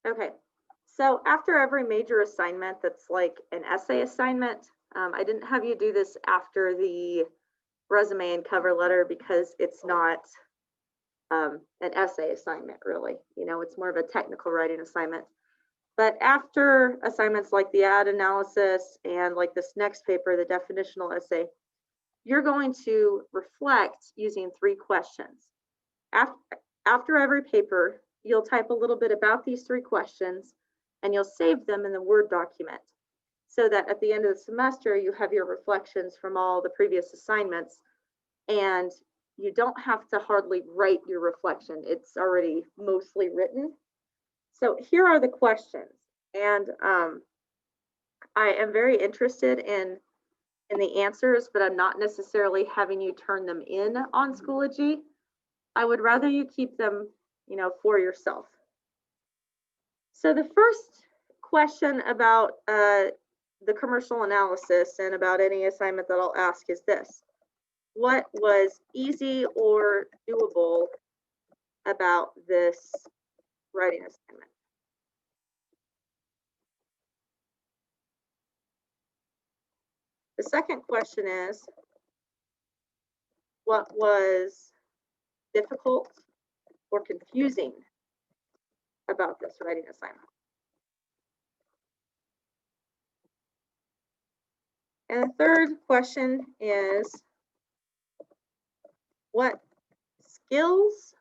Okay, so after every major assignment that's like an essay assignment, I didn't have you do this after the resume and cover letter because it's not an essay assignment really. You know, it's more of a technical writing assignment. But after assignments like the ad analysis and like this next paper, the definitional essay, you're going to reflect using 3 questions. After every paper, you'll type a little bit about these 3 questions and you'll save them in the Word document so that at the end of the semester, you have your reflections from all the previous assignments and you don't have to hardly write your reflection. It's already mostly written. So here are the questions. And I am very interested in the answers, but I'm not necessarily having you turn them in on Schoology. I would rather you keep them, you know, for yourself. So the first question about the commercial analysis and about any assignment that I'll ask is this: what was easy or doable about this writing assignment? The second question is, what was difficult or confusing about this writing assignment? And the third question is, what skills,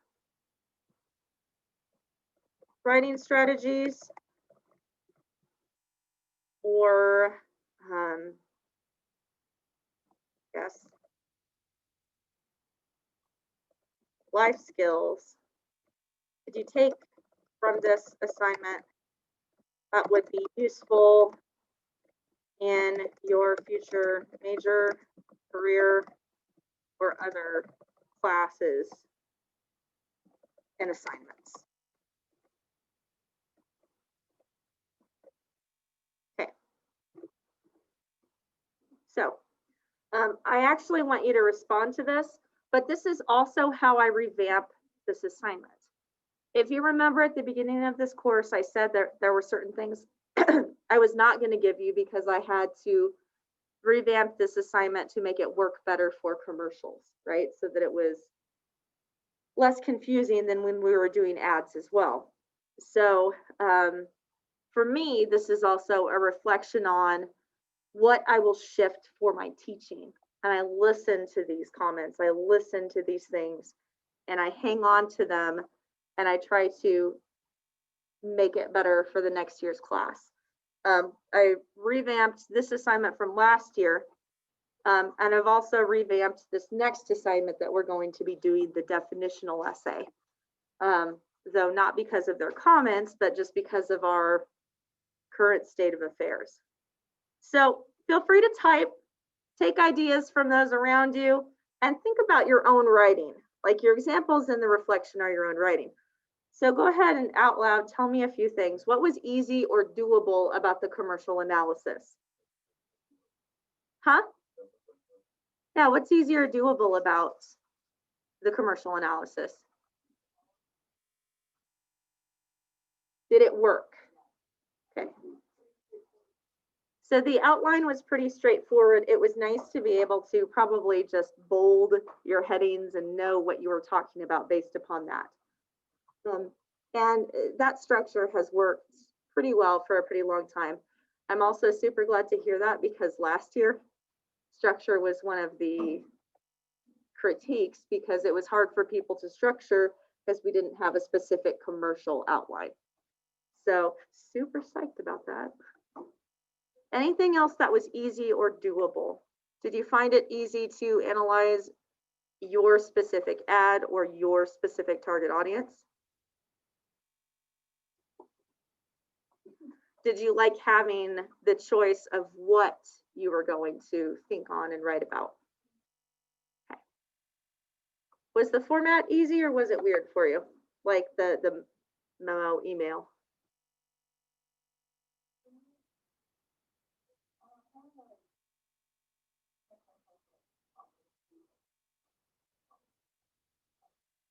writing strategies, or yes, life skills did you take from this assignment that would be useful in your future major, career, or other classes and assignments? Okay. So I actually want you to respond to this, but this is also how I revamp this assignment. If you remember at the beginning of this course, I said that there were certain things I was not going to give you because I had to revamp this assignment to make it work better for commercials, right? So that it was less confusing than when we were doing ads as well. So for me, this is also a reflection on what I will shift for my teaching. And I listen to these comments, I listen to these things, and I hang on to them, and I try to make it better for the next year's class. I revamped this assignment from last year, and I've also revamped this next assignment that we're going to be doing, the definitional essay. Though not because of their comments, but just because of our current state of affairs. So feel free to type, take ideas from those around you, and think about your own writing. Like your examples in the reflection are your own writing. So go ahead and out loud tell me a few things. What was easy or doable about the commercial analysis? Huh? Yeah, what's easy or doable about the commercial analysis? Did it work? Okay. So the outline was pretty straightforward. It was nice to be able to probably just bold your headings and know what you were talking about based upon that. And that structure has worked pretty well for a pretty long time. I'm also super glad to hear that because last year structure was one of the critiques because it was hard for people to structure because we didn't have a specific commercial outline. So super psyched about that. Anything else that was easy or doable? Did you find it easy to analyze your specific ad or your specific target audience? Did you like having the choice of what you were going to think on and write about? Okay. Was the format easy or was it weird for you? Like the memo email?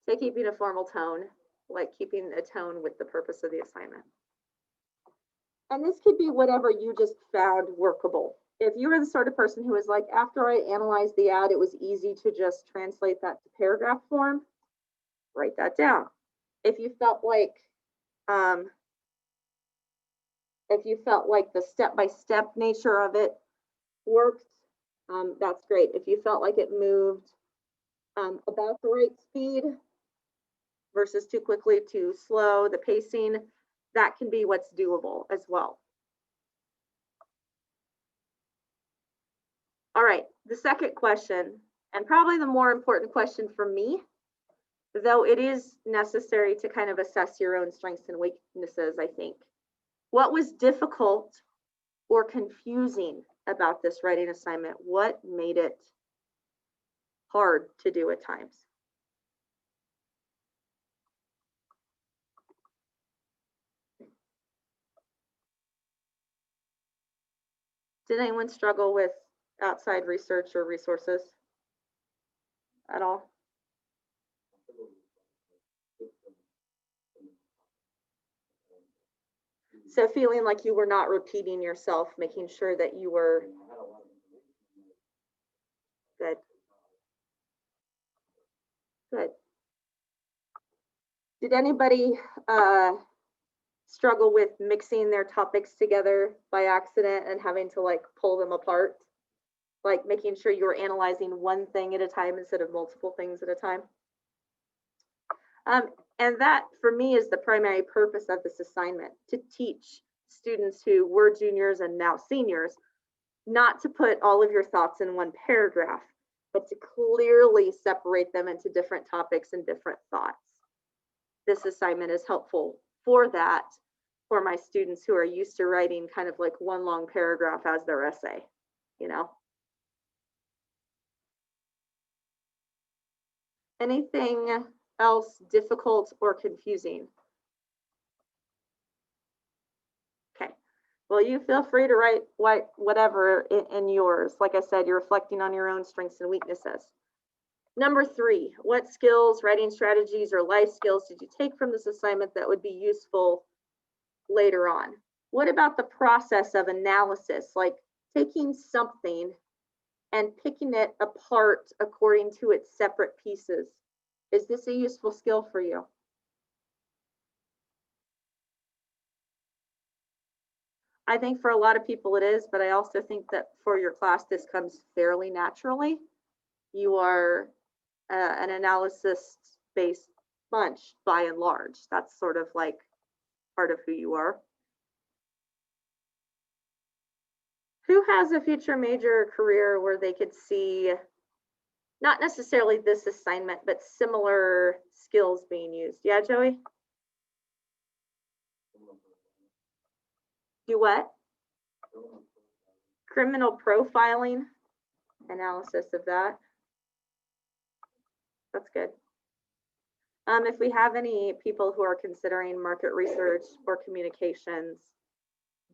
So keeping a formal tone, like keeping a tone with the purpose of the assignment. And this could be whatever you just found workable. If you were the sort of person who was like, after I analyzed the ad, it was easy to just translate that to paragraph form, write that down. If you felt like the step-by-step nature of it worked, that's great. If you felt like it moved about the right speed versus too quickly, too slow, the pacing, that can be what's doable as well. All right, the second question, and probably the more important question for me, though it is necessary to kind of assess your own strengths and weaknesses, I think. What was difficult or confusing about this writing assignment? What made it hard to do at times? Did anyone struggle with outside research or resources at all? So feeling like you were not repeating yourself, making sure that you were good. Good. Did anybody struggle with mixing their topics together by accident and having to like pull them apart? Like making sure you were analyzing one thing at a time instead of multiple things at a time? And that for me is the primary purpose of this assignment, to teach students who were juniors and now seniors, not to put all of your thoughts in one paragraph, but to clearly separate them into different topics and different thoughts. This assignment is helpful for that, for my students who are used to writing kind of like one long paragraph as their essay, you know? Anything else difficult or confusing? Okay, well, you feel free to write whatever in yours. Like I said, you're reflecting on your own strengths and weaknesses. Number 3, what skills, writing strategies, or life skills did you take from this assignment that would be useful later on? What about the process of analysis, like taking something and picking it apart according to its separate pieces? Is this a useful skill for you? I think for a lot of people it is, but I also think that for your class, this comes fairly naturally. You are an analysis-based bunch by and large. That's sort of like part of who you are. Who has a future major career where they could see not necessarily this assignment, but similar skills being used? Yeah, Joey? Do what? Criminal profiling, analysis of that. That's good. If we have any people who are considering market research or communications,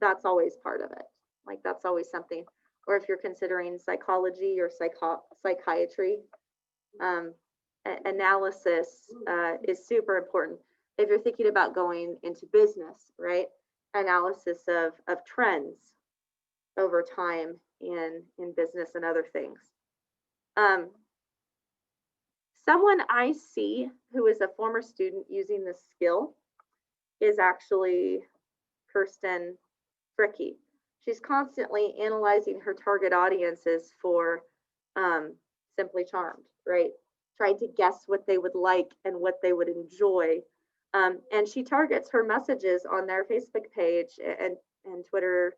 that's always part of it. Like that's always something. Or if you're considering psychology or psychiatry, analysis is super important. If you're thinking about going into business, right? Analysis of trends over time in business and other things. Someone I see who is a former student using this skill is actually Kirsten Fricky. She's constantly analyzing her target audiences for Simply Charmed, right? Trying to guess what they would like and what they would enjoy. And she targets her messages on their Facebook page and Twitter,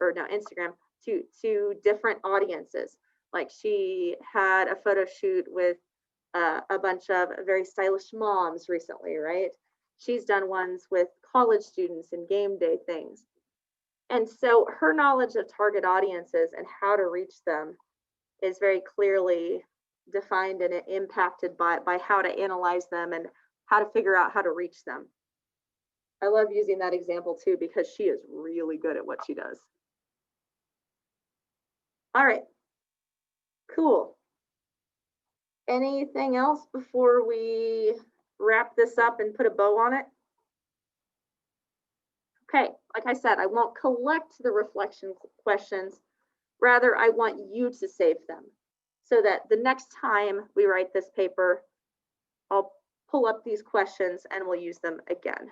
or no, Instagram, to different audiences. Like she had a photo shoot with a bunch of very stylish moms recently, right? She's done ones with college students and game day things. And so her knowledge of target audiences and how to reach them is very clearly defined and impacted by how to analyze them and how to figure out how to reach them. I love using that example too, because she is really good at what she does. All right, cool. Anything else before we wrap this up and put a bow on it? Okay, like I said, I won't collect the reflection questions. Rather, I want you to save them so that the next time we write this paper, I'll pull up these questions and we'll use them again.